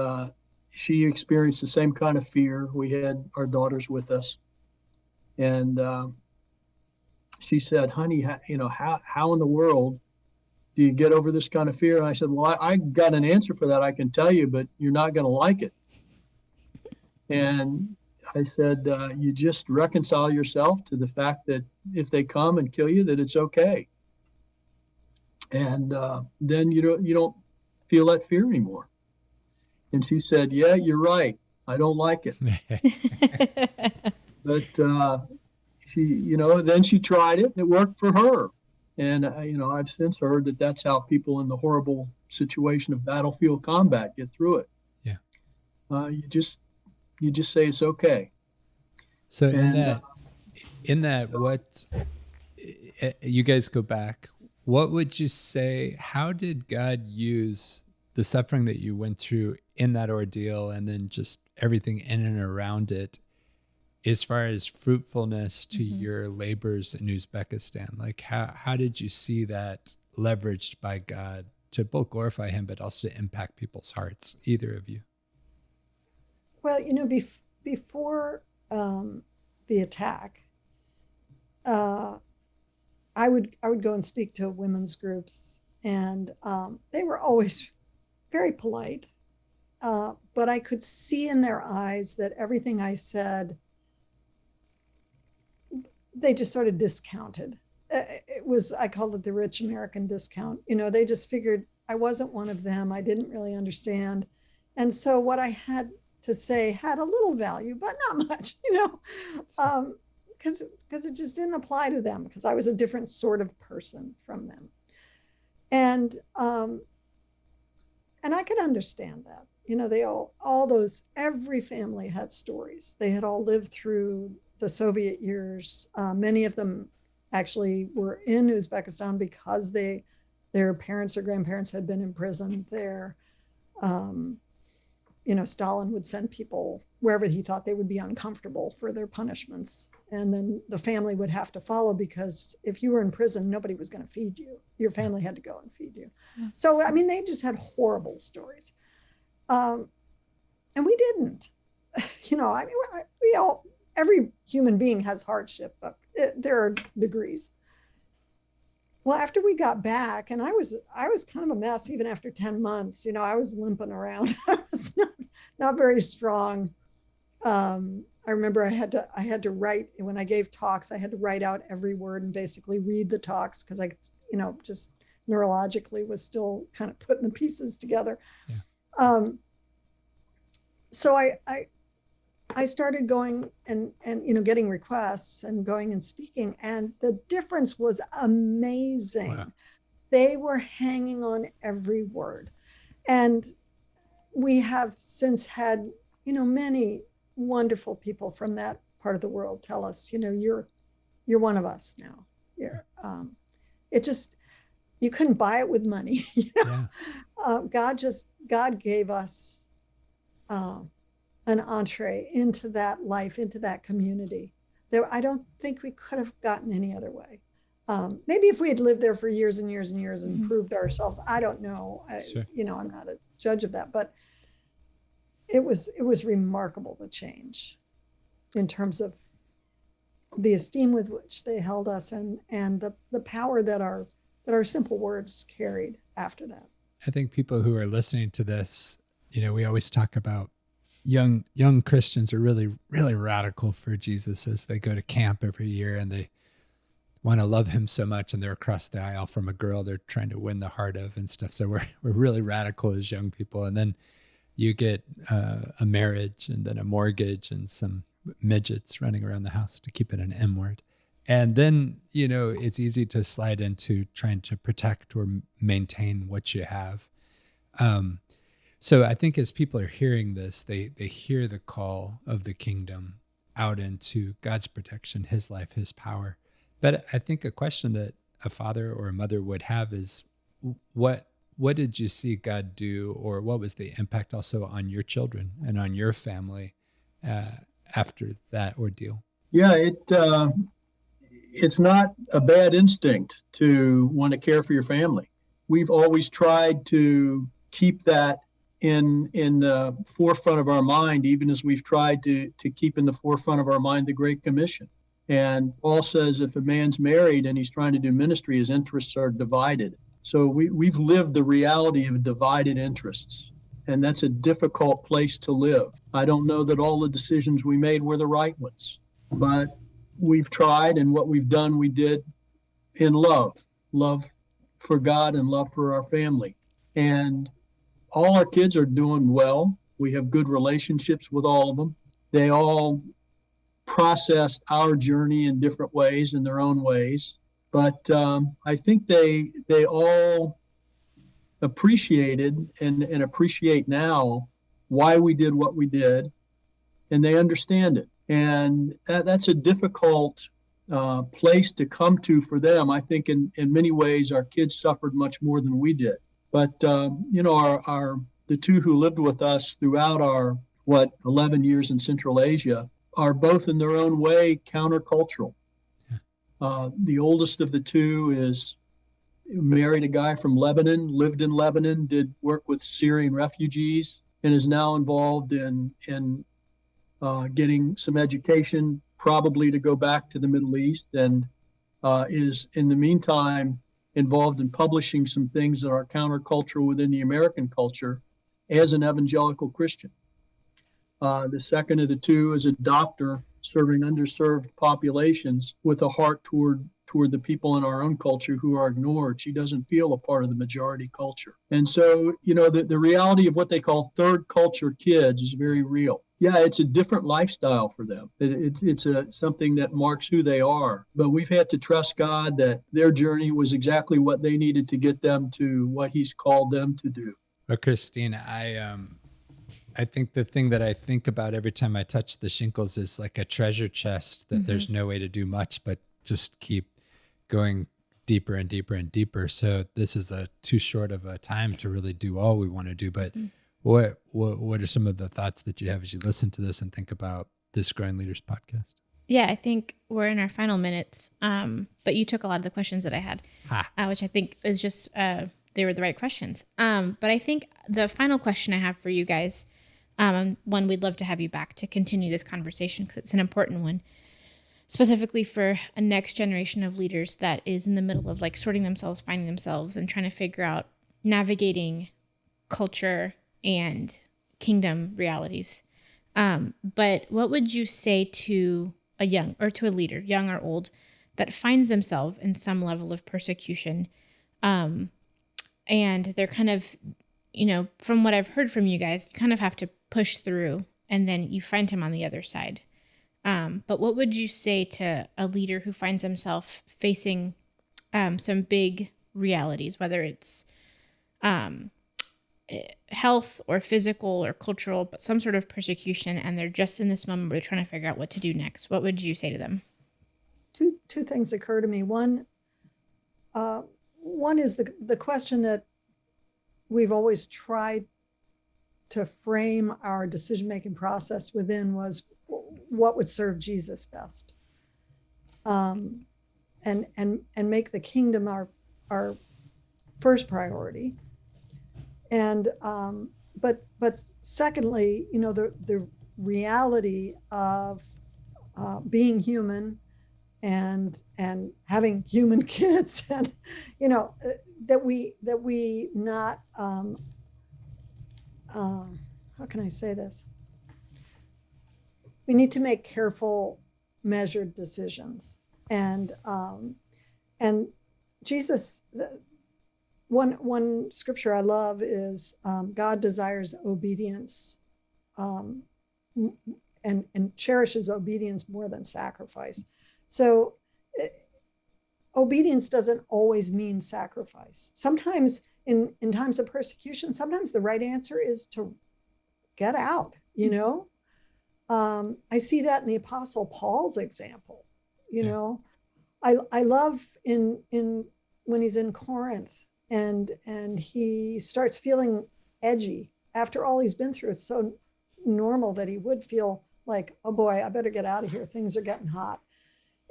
[SPEAKER 3] she experienced the same kind of fear. We had our daughters with us. And she said, honey, how in the world do you get over this kind of fear? And I said, well, I got an answer for that, I can tell you, but you're not going to like it. And I said, you just reconcile yourself to the fact that if they come and kill you, that it's okay. And then you don't feel that fear anymore. And she said, yeah, you're right. I don't like it. But then she tried it and it worked for her. And, I've since heard that that's how people in the horrible situation of battlefield combat get through it.
[SPEAKER 2] Yeah.
[SPEAKER 3] You just say it's okay.
[SPEAKER 2] So in that, what you guys go back, what would you say, how did God use the suffering that you went through in that ordeal and then just everything in and around it as far as fruitfulness to your labors in Uzbekistan? Like how did you see that leveraged by God to both glorify him, but also to impact people's hearts, either of you?
[SPEAKER 4] Well, before the attack, I would go and speak to women's groups, and they were always very polite, but I could see in their eyes that everything I said, they just sort of discounted. I called it the rich American discount. They just figured I wasn't one of them. I didn't really understand. And so what I had to say had a little value, but not much, because it just didn't apply to them, because I was a different sort of person from them. And I could understand that. They every family had stories. They had all lived through the Soviet years. Many of them actually were in Uzbekistan because their parents or grandparents had been imprisoned there. Stalin would send people wherever he thought they would be uncomfortable for their punishments. And then the family would have to follow, because if you were in prison, nobody was going to feed you. Your family had to go and feed you. Yeah. So, I mean, they just had horrible stories. And we didn't. I mean, every human being has hardship, but there are degrees. Well, after we got back, and I was kind of a mess even after 10 months. I was limping around. I was not very strong. I remember I had to write, when I gave talks, I had to write out every word and basically read the talks, because I, just neurologically was still kind of putting the pieces together. Yeah. So I started going and getting requests and going and speaking, and the difference was amazing. Wow. They were hanging on every word. And we have since had, many wonderful people from that part of the world tell us, you're one of us now. It just, you couldn't buy it with money. Yeah. God gave us an entree into that life, into that community that I don't think we could have gotten any other way. Maybe if we had lived there for years and years and years and mm-hmm. proved ourselves, I don't know. Sure. I'm not a judge of that, but it was remarkable, the change in terms of the esteem with which they held us, and the power that our simple words carried after that.
[SPEAKER 2] I think people who are listening to this, we always talk about young Christians are really, really radical for Jesus as they go to camp every year, and they want to love him so much, and they're across the aisle from a girl they're trying to win the heart of and stuff. So we're really radical as young people. And then you get a marriage, and then a mortgage, and some midgets running around the house, to keep it an M word. And then, it's easy to slide into trying to protect or maintain what you have. So I think as people are hearing this, they hear the call of the kingdom out into God's protection, his life, his power. But I think a question that a father or a mother would have is, what did you see God do, or what was the impact also on your children and on your family after that ordeal?
[SPEAKER 3] Yeah, it's not a bad instinct to want to care for your family. We've always tried to keep that in the forefront of our mind, even as we've tried to keep in the forefront of our mind the Great Commission. And Paul says if a man's married and he's trying to do ministry, his interests are divided. So we've lived the reality of divided interests, and that's a difficult place to live. I don't know that all the decisions we made were the right ones, but we've tried, and what we've done, we did in love for God and love for our family. And all our kids are doing well. We have good relationships with all of them. They all processed our journey in different ways, in their own ways. But I think they all appreciated and appreciate now why we did what we did, and they understand it. And that's a difficult place to come to for them. I think in many ways our kids suffered much more than we did. But the two who lived with us throughout our 11 years in Central Asia are both in their own way countercultural. Yeah. The oldest of the two married a guy from Lebanon, lived in Lebanon, did work with Syrian refugees, and is now involved in getting some education, probably to go back to the Middle East, and is in the meantime involved in publishing some things that are countercultural within the American culture as an evangelical Christian. The second of the two is a doctor serving underserved populations with a heart toward the people in our own culture who are ignored. She doesn't feel a part of the majority culture. And so, the reality of what they call third culture kids is very real. Yeah, it's a different lifestyle for them. It's something that marks who they are. But we've had to trust God that their journey was exactly what they needed to get them to what he's called them to do.
[SPEAKER 2] Well, Christine, I think the thing that I think about every time I touch the Schenkels is like a treasure chest that mm-hmm. there's no way to do much but just keep going deeper and deeper and deeper. So this is too short of a time to really do all we want to do. But mm-hmm. What are some of the thoughts that you have as you listen to this and think about this Growing Leaders podcast?
[SPEAKER 1] Yeah, I think we're in our final minutes, but you took a lot of the questions that I had, which I think is just, they were the right questions. But I think the final question I have for you guys, one we'd love to have you back to continue this conversation because it's an important one, specifically for a next generation of leaders that is in the middle of like sorting themselves, finding themselves, and trying to figure out navigating culture and kingdom realities. But what would you say to a young or to a leader, young or old, that finds themselves in some level of persecution? And they're kind of, from what I've heard from you guys, you kind of have to push through and then you find him on the other side. But what would you say to a leader who finds himself facing some big realities, whether it's health or physical or cultural, but some sort of persecution, and they're just in this moment where they're trying to figure out what to do next? What would you say to them?
[SPEAKER 4] Two things occur to me. One is the question that we've always tried to frame our decision-making process within was what would serve Jesus best, and make the kingdom our first priority. And but secondly, the reality of being human and having human kids, and that we not how can I say this? We need to make careful, measured decisions, and Jesus. One scripture I love is God desires obedience, and cherishes obedience more than sacrifice. So obedience doesn't always mean sacrifice. Sometimes in times of persecution, sometimes the right answer is to get out, I see that in the Apostle Paul's example. I love in when he's in Corinth and he starts feeling edgy after all he's been through. It's so normal that he would feel like, oh boy, I better get out of here. Things are getting hot.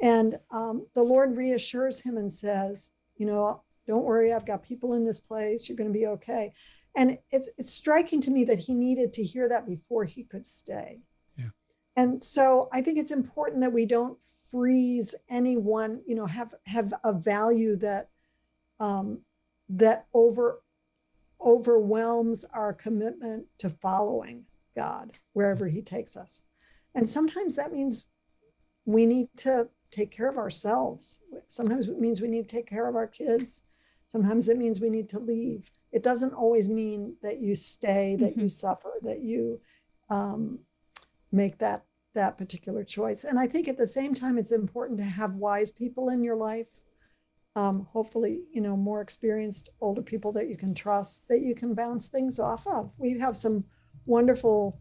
[SPEAKER 4] And the Lord reassures him and says, don't worry, I've got people in this place. You're going to be okay. And it's striking to me that he needed to hear that before he could stay.
[SPEAKER 2] Yeah.
[SPEAKER 4] And so I think it's important that we don't freeze anyone, have a value that that overwhelms our commitment to following God wherever he takes us. And sometimes that means we need to take care of ourselves. Sometimes it means we need to take care of our kids. Sometimes it means we need to leave. It doesn't always mean that you stay, that you suffer, that you make that particular choice. And I think at the same time, it's important to have wise people in your life. Hopefully, more experienced older people that you can trust, that you can bounce things off of. We have some wonderful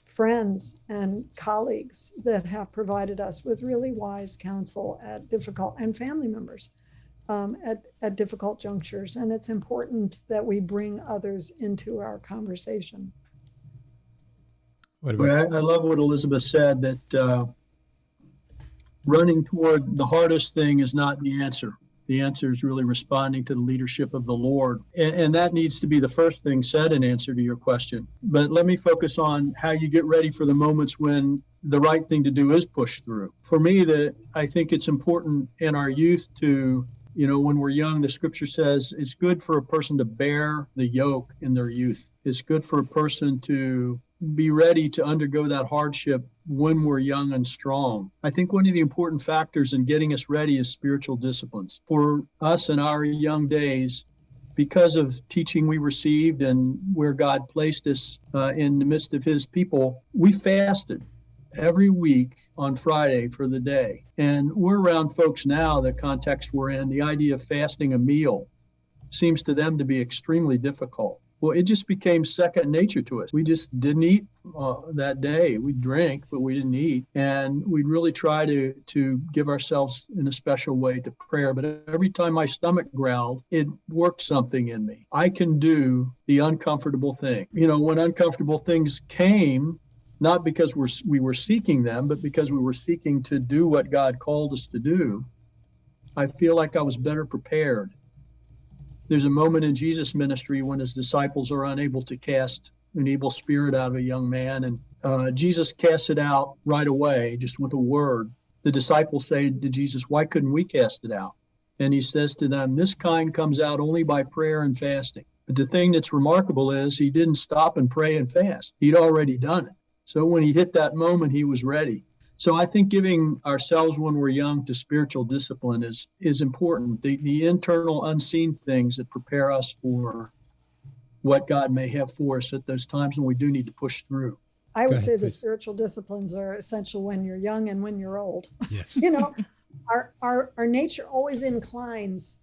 [SPEAKER 4] friends and colleagues that have provided us with really wise counsel at difficult, and family members at difficult junctures. And it's important that we bring others into our conversation.
[SPEAKER 3] I love what Elizabeth said, that running toward the hardest thing is not the answer. The answer is really responding to the leadership of the Lord. And that needs to be the first thing said in answer to your question. But let me focus on how you get ready for the moments when the right thing to do is push through. For me, I think it's important in our youth to, when we're young, the scripture says it's good for a person to bear the yoke in their youth. It's good for a person to be ready to undergo that hardship when we're young and strong. I think one of the important factors in getting us ready is spiritual disciplines. For us in our young days, because of teaching we received and where God placed us in the midst of his people, we fasted every week on Friday for the day. And we're around folks now, the context we're in, the idea of fasting a meal seems to them to be extremely difficult. Well, it just became second nature to us. We just didn't eat that day. We drank, but we didn't eat. And we'd really try to give ourselves in a special way to prayer. But every time my stomach growled, it worked something in me. I can do the uncomfortable thing. When uncomfortable things came, not because we were seeking them, but because we were seeking to do what God called us to do, I feel like I was better prepared. There's a moment in Jesus' ministry when his disciples are unable to cast an evil spirit out of a young man, and Jesus casts it out right away, just with a word. The disciples say to Jesus, "Why couldn't we cast it out?" And he says to them, "This kind comes out only by prayer and fasting." But the thing that's remarkable is he didn't stop and pray and fast. He'd already done it. So when he hit that moment, he was ready. So I think giving ourselves when we're young to spiritual discipline is important. The internal unseen things that prepare us for what God may have for us at those times when we do need to push through.
[SPEAKER 4] I would say the spiritual disciplines are essential when you're young and when you're old.
[SPEAKER 2] Yes.
[SPEAKER 4] Our nature always inclines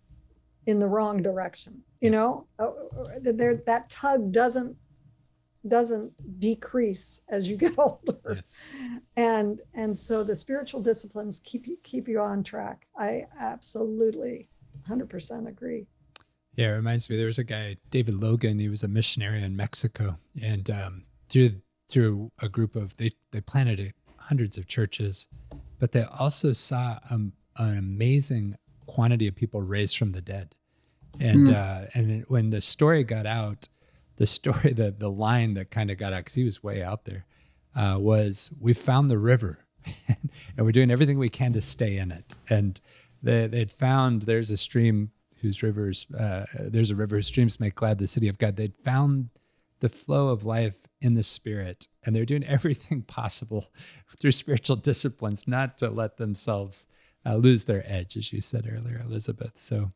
[SPEAKER 4] in the wrong direction. That tug doesn't decrease as you get older.
[SPEAKER 2] Yes.
[SPEAKER 4] And so the spiritual disciplines keep you on track. I absolutely 100% agree.
[SPEAKER 2] Yeah, it reminds me, there was a guy, David Logan, he was a missionary in Mexico, and through a group of, they planted hundreds of churches, but they also saw an amazing quantity of people raised from the dead. And when the story got out, the line that kind of got out, because he was way out there, was, "We found the river and we're doing everything we can to stay in it." And they'd found there's a river whose streams make glad the city of God. They'd found the flow of life in the Spirit, and they're doing everything possible through spiritual disciplines not to let themselves lose their edge, as you said earlier, Elizabeth. So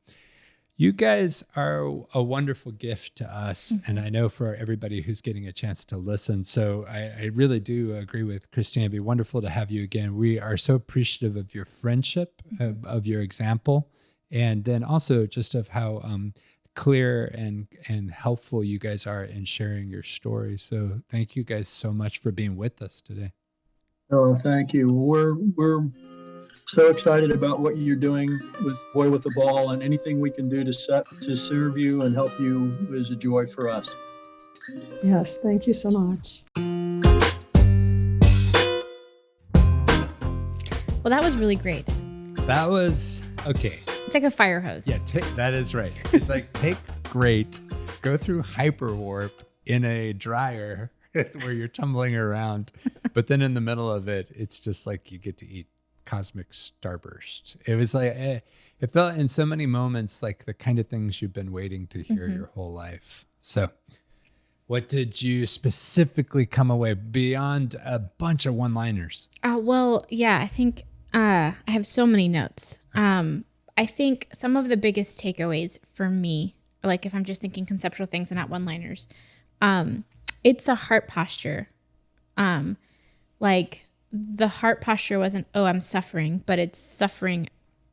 [SPEAKER 2] you guys are a wonderful gift to us, and I know for everybody who's getting a chance to listen. So I really do agree with Christine. It'd be wonderful to have you again. We are so appreciative of your friendship, of your example, and then also just of how clear and helpful you guys are in sharing your story. So thank you guys so much for being with us today.
[SPEAKER 3] Oh, thank you. We're so excited about what you're doing with Boy with the Ball, and anything we can do to serve you and help you is a joy for us.
[SPEAKER 4] Yes, thank you so much.
[SPEAKER 1] Well, that was really great.
[SPEAKER 2] That was okay.
[SPEAKER 1] It's like a fire hose.
[SPEAKER 2] Yeah, that is right. It's like take great, go through hyperwarp in a dryer where you're tumbling around, but then in the middle of it, it's just like you get to eat cosmic starburst. It was like it felt in so many moments like the kind of things you've been waiting to hear your whole life. So what did you specifically come away beyond a bunch of one-liners?
[SPEAKER 1] Well, yeah, I think I have so many notes. I think some of the biggest takeaways for me, like if I'm just thinking conceptual things and not one-liners, it's a heart posture. Like the heart posture wasn't, "Oh, I'm suffering," but it's suffering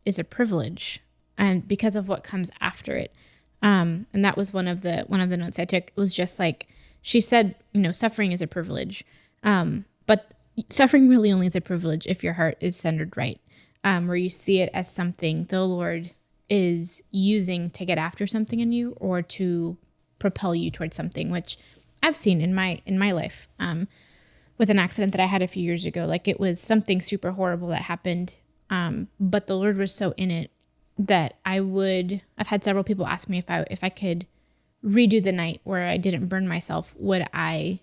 [SPEAKER 1] is a privilege, and because of what comes after it. And that was one of the notes I took. It was just like she said, suffering is a privilege, but suffering really only is a privilege if your heart is centered right, where you see it as something the Lord is using to get after something in you or to propel you towards something, which I've seen in my life. With an accident that I had a few years ago. Like it was something super horrible that happened, but the Lord was so in it that I've had several people ask me if I could redo the night where I didn't burn myself, would I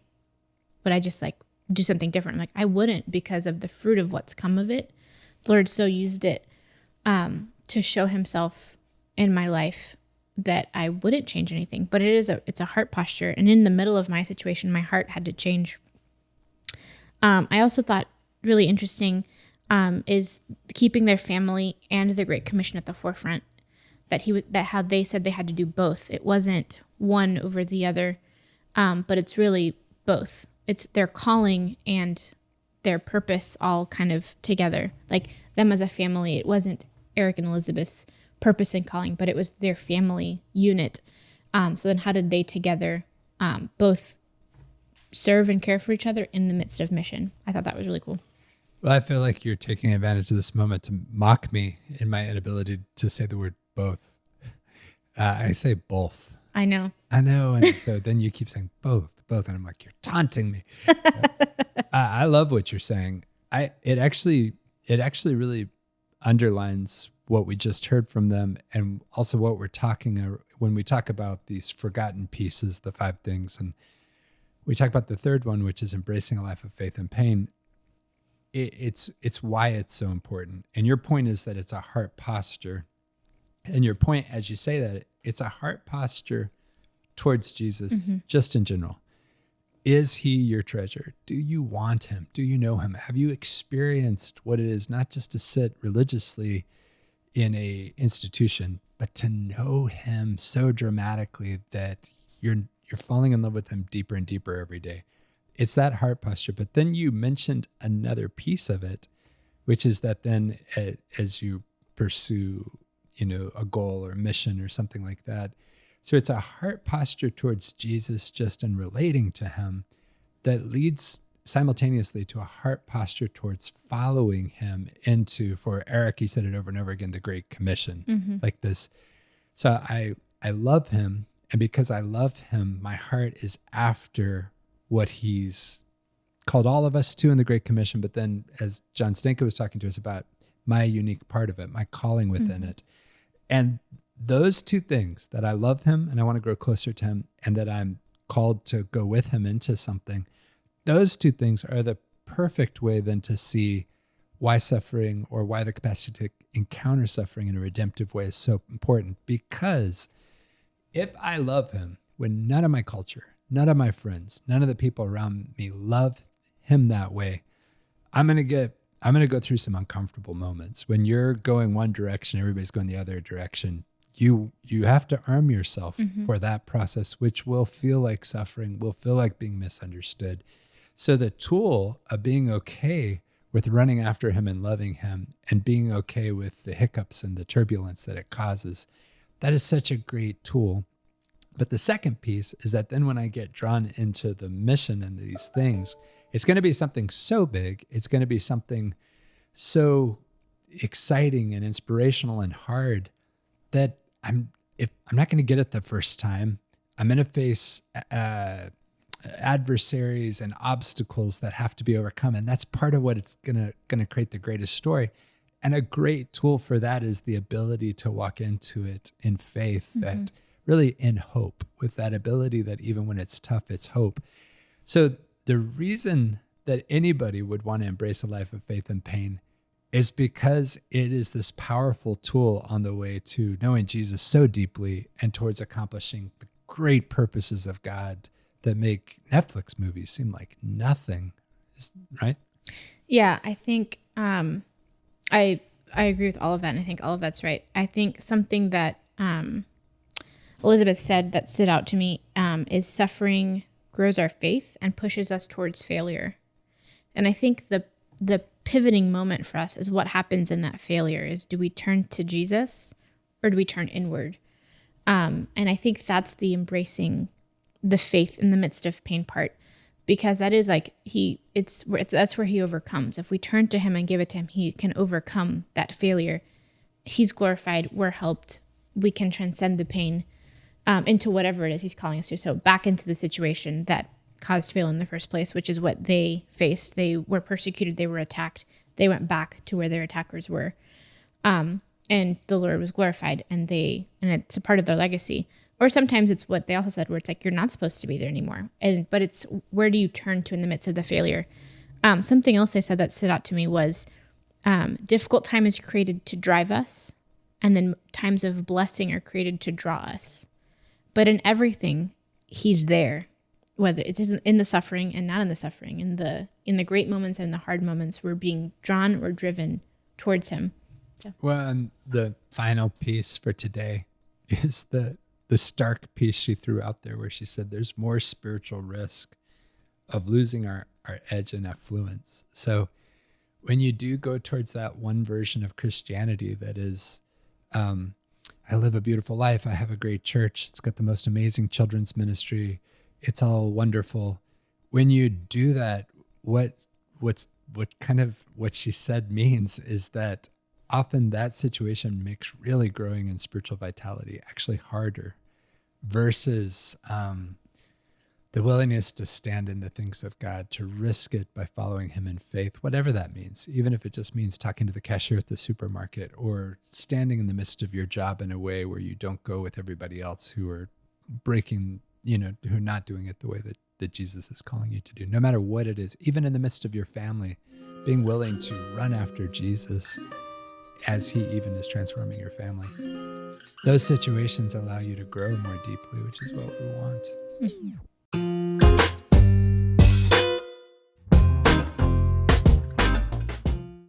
[SPEAKER 1] just like do something different? I'm like, I wouldn't, because of the fruit of what's come of it. The Lord so used it to show himself in my life that I wouldn't change anything, but it's a heart posture. And in the middle of my situation, my heart had to change. I also thought really interesting is keeping their family and the Great Commission at the forefront. That how they said they had to do both. It wasn't one over the other, but it's really both. It's their calling and their purpose all kind of together. Like them as a family, it wasn't Eric and Elizabeth's purpose and calling, but it was their family unit. So then how did they together both serve and care for each other in the midst of mission. I thought that was really cool.
[SPEAKER 2] Well, I feel like you're taking advantage of this moment to mock me in my inability to say the word both. I say both.
[SPEAKER 1] I know.
[SPEAKER 2] And so then you keep saying both. And I'm like, you're taunting me. I love what you're saying. It actually really underlines what we just heard from them, and also what we're talking when we talk about these forgotten pieces, the 5 things, and we talk about the third one, which is embracing a life of faith and pain. It's why it's so important. And your point is that it's a heart posture. And your point, as you say that, it's a heart posture towards Jesus, just in general. Is he your treasure? Do you want him? Do you know him? Have you experienced what it is not just to sit religiously in a institution, but to know him so dramatically that you're falling in love with him deeper and deeper every day? It's that heart posture. But then you mentioned another piece of it, which is that then as you pursue, a goal or mission or something like that. So it's a heart posture towards Jesus just in relating to him that leads simultaneously to a heart posture towards following him into, for Eric, he said it over and over again, the Great Commission, like this. So I love him. And because I love him, my heart is after what he's called all of us to in the Great Commission. But then as John Stanko was talking to us about my unique part of it, my calling within it. And those 2 things, that I love him and I want to grow closer to him, and that I'm called to go with him into something, those 2 things are the perfect way then to see why suffering, or why the capacity to encounter suffering in a redemptive way, is so important. Because if I love him when none of my culture, none of my friends, none of the people around me love him that way, I'm going to go through some uncomfortable moments. When you're going one direction, everybody's going the other direction. You have to arm yourself for that process, which will feel like suffering, will feel like being misunderstood. So the tool of being okay with running after him and loving him, and being okay with the hiccups and the turbulence that it causes, that is such a great tool. But the second piece is that then when I get drawn into the mission and these things, it's going to be something so big. It's going to be something so exciting and inspirational and hard that I'm not going to get it the first time. I'm going to face adversaries and obstacles that have to be overcome, and that's part of what it's going to create the greatest story. And a great tool for that is the ability to walk into it in faith, that really in hope, with that ability that even when it's tough, it's hope. So the reason that anybody would want to embrace a life of faith and pain is because it is this powerful tool on the way to knowing Jesus so deeply and towards accomplishing the great purposes of God that make Netflix movies seem like nothing, right?
[SPEAKER 1] Yeah, I think I agree with all of that, and I think all of that's right. I think something that Elizabeth said that stood out to me is suffering grows our faith and pushes us towards failure. And I think the pivoting moment for us is what happens in that failure is, do we turn to Jesus or do we turn inward? And I think that's the embracing the faith in the midst of pain part, because that is like that's where he overcomes. If we turn to him and give it to him, he can overcome that failure. He's glorified, we're helped, we can transcend the pain into whatever it is he's calling us to. So back into the situation that caused fail in the first place, which is what they faced. They were persecuted, they were attacked, they went back to where their attackers were. And the Lord was glorified, and it's a part of their legacy. Or sometimes it's what they also said, where it's like, you're not supposed to be there anymore. But it's, where do you turn to in the midst of the failure? Something else they said that stood out to me was difficult time is created to drive us, and then times of blessing are created to draw us. But in everything, he's there, whether it's in the suffering and not in the suffering, in the great moments and in the hard moments, we're being drawn or driven towards him. So.
[SPEAKER 2] Well, and the final piece for today is the stark piece she threw out there, where she said there's more spiritual risk of losing our edge and affluence. So when you do go towards that one version of Christianity that is, I live a beautiful life, I have a great church, it's got the most amazing children's ministry, it's all wonderful. When you do that, what she said means is that often that situation makes really growing in spiritual vitality actually harder versus the willingness to stand in the things of God, to risk it by following him in faith, whatever that means, even if it just means talking to the cashier at the supermarket or standing in the midst of your job in a way where you don't go with everybody else who are breaking, who are not doing it the way that Jesus is calling you to do. No matter what it is, even in the midst of your family, being willing to run after Jesus as he even is transforming your family. Those situations allow you to grow more deeply, which is what we want.
[SPEAKER 1] Mm-hmm.